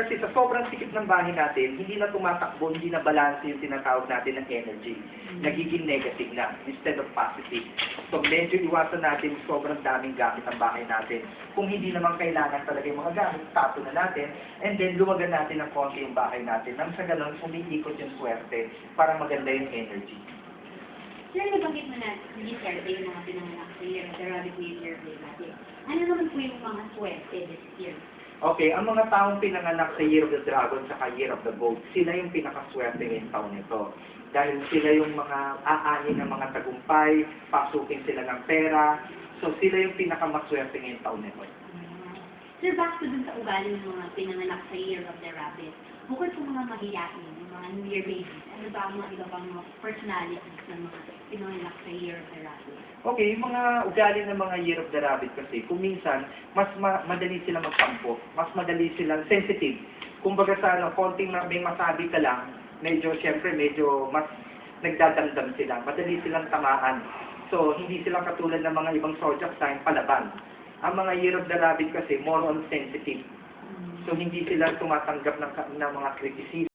kasi sa sobrang sikip ng bahay natin, hindi na tumatakbo, hindi na balance yung tinatawag natin ng energy. Nagiging negative na instead of positive. So medyo iwasan natin sobrang daming gamit ang bahay natin. Kung hindi naman kailangan talaga yung mga gamit, tato na natin, and then luwagan natin ng konti yung bahay natin. Nang sa ganun, umiikot yung swerte para maganda yung energy. Sir, nabanggit mo na hindi swerte yung mga pinanganak sa year of the rabbit year natin. Ano naman po yung mga swerte this year? Okay, ang mga taong pinanganak sa Year of the Dragon sa Year of the Goat, sila yung pinakaswerte ngayong taon nito. Dahil sila yung mga aani ng mga tagumpay, pasukin sila ng pera, so sila yung pinakamaswerte ngayong taon nito. Sir, back to dun sa ugali ng mga pinanganak sa Year of the Rabbit, bukod sa mga mahiyain, yung mga New Year babies, ano ba ang mga iba pang mga personalities ng mga pinanganak sa Year of the Rabbit? Okay, yung mga ugali ng mga Year of the Rabbit kasi, kung minsan, mas madali silang magtampo, mas madali silang sensitive. Kumbaga sa konting may masabi ka lang, syempre, medyo mas nagdadamdam sila, madali silang tamaan. So, hindi sila katulad ng mga ibang zodiac sign palaban. Ang mga Year of the Rabbit kasi, more on sensitive. So, hindi sila tumatanggap ng mga criticism.